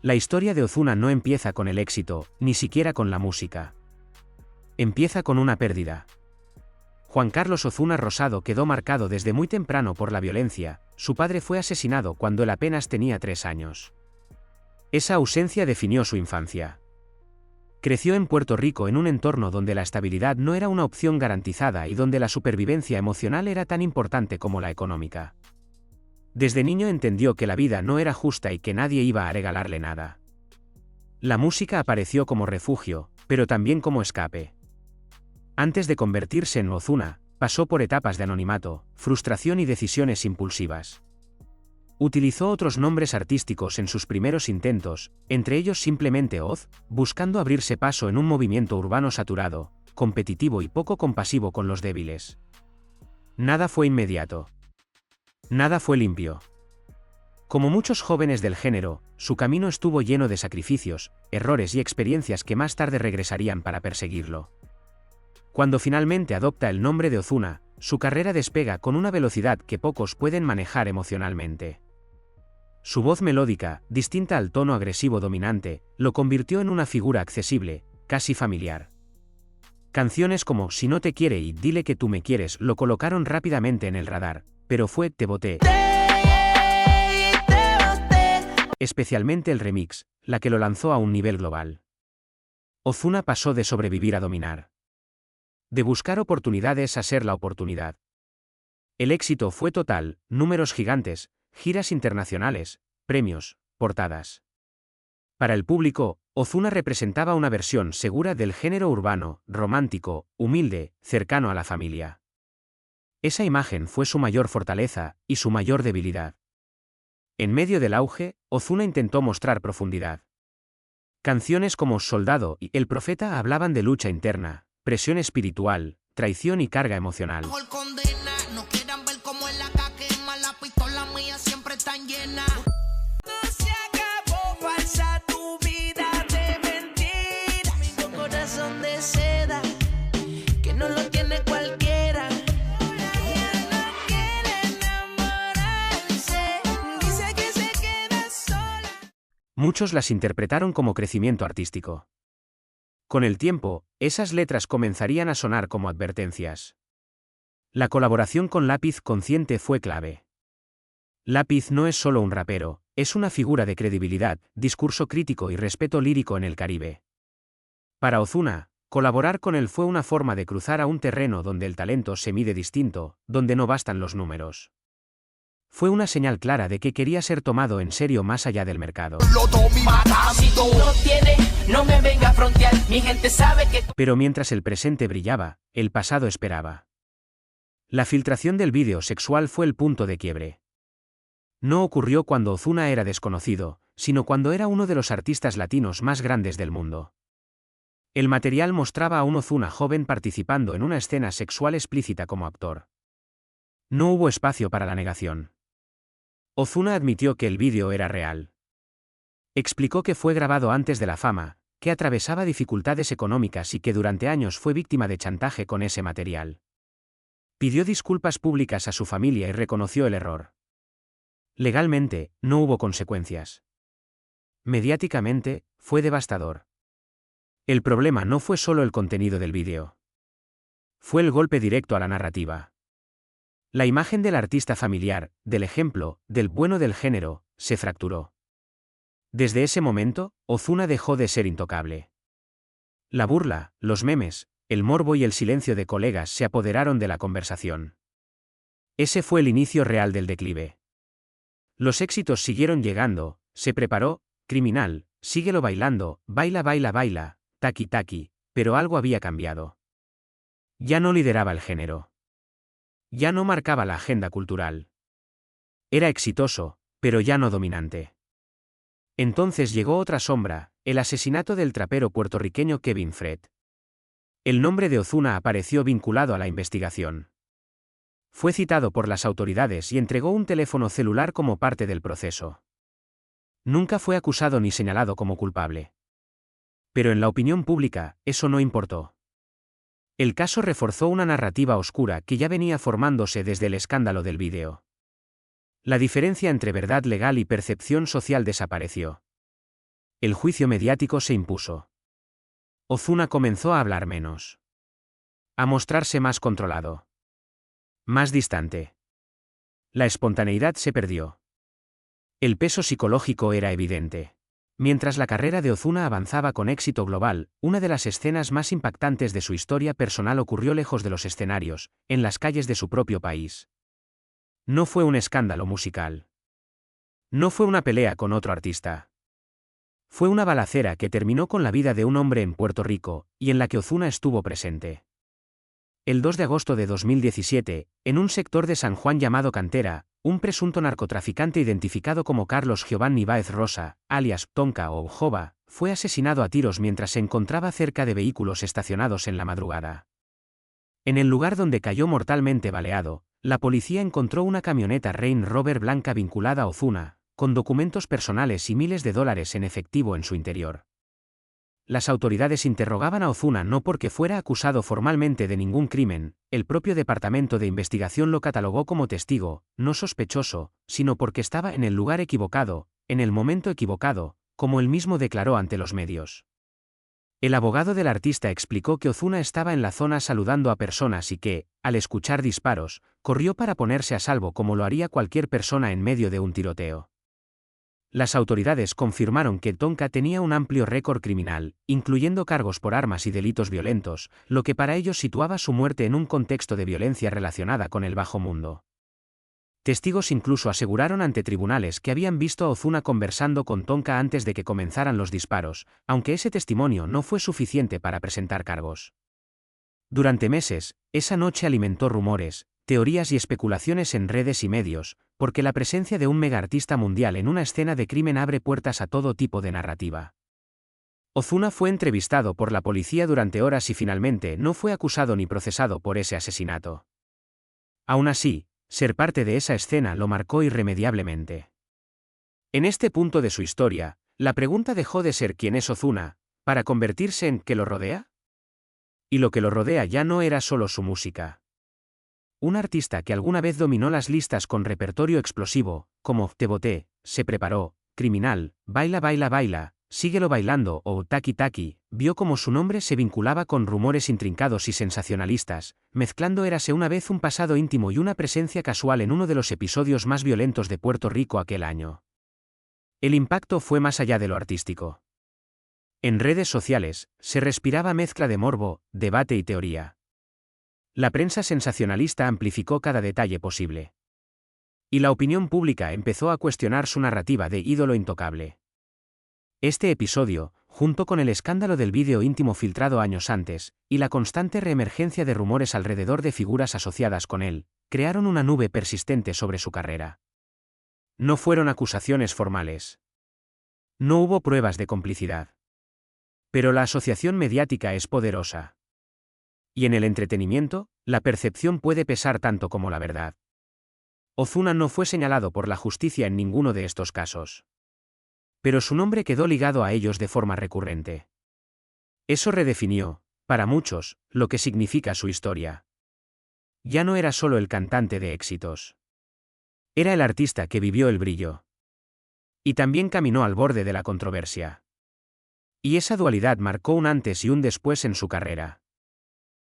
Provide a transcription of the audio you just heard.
La historia de Ozuna no empieza con el éxito, ni siquiera con la música. Empieza con una pérdida. Juan Carlos Ozuna Rosado quedó marcado desde muy temprano por la violencia. Su padre fue asesinado cuando él apenas tenía 3 años. Esa ausencia definió su infancia. Creció en Puerto Rico en un entorno donde la estabilidad no era una opción garantizada y donde la supervivencia emocional era tan importante como la económica. Desde niño entendió que la vida no era justa y que nadie iba a regalarle nada. La música apareció como refugio, pero también como escape. Antes de convertirse en Ozuna, pasó por etapas de anonimato, frustración y decisiones impulsivas. Utilizó otros nombres artísticos en sus primeros intentos, entre ellos simplemente Oz, buscando abrirse paso en un movimiento urbano saturado, competitivo y poco compasivo con los débiles. Nada fue inmediato. Nada fue limpio. Como muchos jóvenes del género, su camino estuvo lleno de sacrificios, errores y experiencias que más tarde regresarían para perseguirlo. Cuando finalmente adopta el nombre de Ozuna, su carrera despega con una velocidad que pocos pueden manejar emocionalmente. Su voz melódica, distinta al tono agresivo dominante, lo convirtió en una figura accesible, casi familiar. Canciones como Si no te quiere y Dile que tú me quieres lo colocaron rápidamente en el radar, pero fue Te boté. Especialmente el remix, la que lo lanzó a un nivel global. Ozuna pasó de sobrevivir a dominar. De buscar oportunidades a ser la oportunidad. El éxito fue total, números gigantes, giras internacionales, premios, portadas. Para el público, Ozuna representaba una versión segura del género urbano, romántico, humilde, cercano a la familia. Esa imagen fue su mayor fortaleza y su mayor debilidad. En medio del auge, Ozuna intentó mostrar profundidad. Canciones como Soldado y El Profeta hablaban de lucha interna, presión espiritual, traición y carga emocional. Muchos las interpretaron como crecimiento artístico. Con el tiempo, esas letras comenzarían a sonar como advertencias. La colaboración con Lápiz Consciente fue clave. Lápiz no es solo un rapero, es una figura de credibilidad, discurso crítico y respeto lírico en el Caribe. Para Ozuna, colaborar con él fue una forma de cruzar a un terreno donde el talento se mide distinto, donde no bastan los números. Fue una señal clara de que quería ser tomado en serio más allá del mercado. Pero mientras el presente brillaba, el pasado esperaba. La filtración del vídeo sexual fue el punto de quiebre. No ocurrió cuando Ozuna era desconocido, sino cuando era uno de los artistas latinos más grandes del mundo. El material mostraba a un Ozuna joven participando en una escena sexual explícita como actor. No hubo espacio para la negación. Ozuna admitió que el vídeo era real. Explicó que fue grabado antes de la fama, que atravesaba dificultades económicas y que durante años fue víctima de chantaje con ese material. Pidió disculpas públicas a su familia y reconoció el error. Legalmente, no hubo consecuencias. Mediáticamente, fue devastador. El problema no fue solo el contenido del vídeo. Fue el golpe directo a la narrativa. La imagen del artista familiar, del ejemplo, del bueno del género, se fracturó. Desde ese momento, Ozuna dejó de ser intocable. La burla, los memes, el morbo y el silencio de colegas se apoderaron de la conversación. Ese fue el inicio real del declive. Los éxitos siguieron llegando, se preparó, Criminal, Síguelo bailando, Baila baila baila, Taki taki, pero algo había cambiado. Ya no lideraba el género. Ya no marcaba la agenda cultural. Era exitoso, pero ya no dominante. Entonces llegó otra sombra, el asesinato del trapero puertorriqueño Kevin Fred. El nombre de Ozuna apareció vinculado a la investigación. Fue citado por las autoridades y entregó un teléfono celular como parte del proceso. Nunca fue acusado ni señalado como culpable. Pero en la opinión pública, eso no importó. El caso reforzó una narrativa oscura que ya venía formándose desde el escándalo del vídeo. La diferencia entre verdad legal y percepción social desapareció. El juicio mediático se impuso. Ozuna comenzó a hablar menos. A mostrarse más controlado. Más distante. La espontaneidad se perdió. El peso psicológico era evidente. Mientras la carrera de Ozuna avanzaba con éxito global, una de las escenas más impactantes de su historia personal ocurrió lejos de los escenarios, en las calles de su propio país. No fue un escándalo musical. No fue una pelea con otro artista. Fue una balacera que terminó con la vida de un hombre en Puerto Rico, y en la que Ozuna estuvo presente. El 2 de agosto de 2017, en un sector de San Juan llamado Cantera, un presunto narcotraficante identificado como Carlos Giovanni Báez Rosa, alias Tonka o Jova, fue asesinado a tiros mientras se encontraba cerca de vehículos estacionados en la madrugada. En el lugar donde cayó mortalmente baleado, la policía encontró una camioneta Range Rover blanca vinculada a Ozuna, con documentos personales y miles de dólares en efectivo en su interior. Las autoridades interrogaban a Ozuna no porque fuera acusado formalmente de ningún crimen, el propio Departamento de Investigación lo catalogó como testigo, no sospechoso, sino porque estaba en el lugar equivocado, en el momento equivocado, como él mismo declaró ante los medios. El abogado del artista explicó que Ozuna estaba en la zona saludando a personas y que, al escuchar disparos, corrió para ponerse a salvo como lo haría cualquier persona en medio de un tiroteo. Las autoridades confirmaron que Tonka tenía un amplio récord criminal, incluyendo cargos por armas y delitos violentos, lo que para ellos situaba su muerte en un contexto de violencia relacionada con el bajo mundo. Testigos incluso aseguraron ante tribunales que habían visto a Ozuna conversando con Tonka antes de que comenzaran los disparos, aunque ese testimonio no fue suficiente para presentar cargos. Durante meses, esa noche alimentó rumores, teorías y especulaciones en redes y medios, porque la presencia de un megaartista mundial en una escena de crimen abre puertas a todo tipo de narrativa. Ozuna fue entrevistado por la policía durante horas y finalmente no fue acusado ni procesado por ese asesinato. Aún así, ser parte de esa escena lo marcó irremediablemente. En este punto de su historia, la pregunta dejó de ser quién es Ozuna, para convertirse en ¿qué lo rodea? Y lo que lo rodea ya no era solo su música. Un artista que alguna vez dominó las listas con repertorio explosivo, como Te boté, Se preparó, Criminal, Baila baila baila, Síguelo bailando o Taki Taki, vio cómo su nombre se vinculaba con rumores intrincados y sensacionalistas, mezclando érase una vez un pasado íntimo y una presencia casual en uno de los episodios más violentos de Puerto Rico aquel año. El impacto fue más allá de lo artístico. En redes sociales, se respiraba mezcla de morbo, debate y teoría. La prensa sensacionalista amplificó cada detalle posible. Y la opinión pública empezó a cuestionar su narrativa de ídolo intocable. Este episodio, junto con el escándalo del vídeo íntimo filtrado años antes, y la constante reemergencia de rumores alrededor de figuras asociadas con él, crearon una nube persistente sobre su carrera. No fueron acusaciones formales. No hubo pruebas de complicidad. Pero la asociación mediática es poderosa. Y en el entretenimiento, la percepción puede pesar tanto como la verdad. Ozuna no fue señalado por la justicia en ninguno de estos casos. Pero su nombre quedó ligado a ellos de forma recurrente. Eso redefinió, para muchos, lo que significa su historia. Ya no era solo el cantante de éxitos. Era el artista que vivió el brillo. Y también caminó al borde de la controversia. Y esa dualidad marcó un antes y un después en su carrera.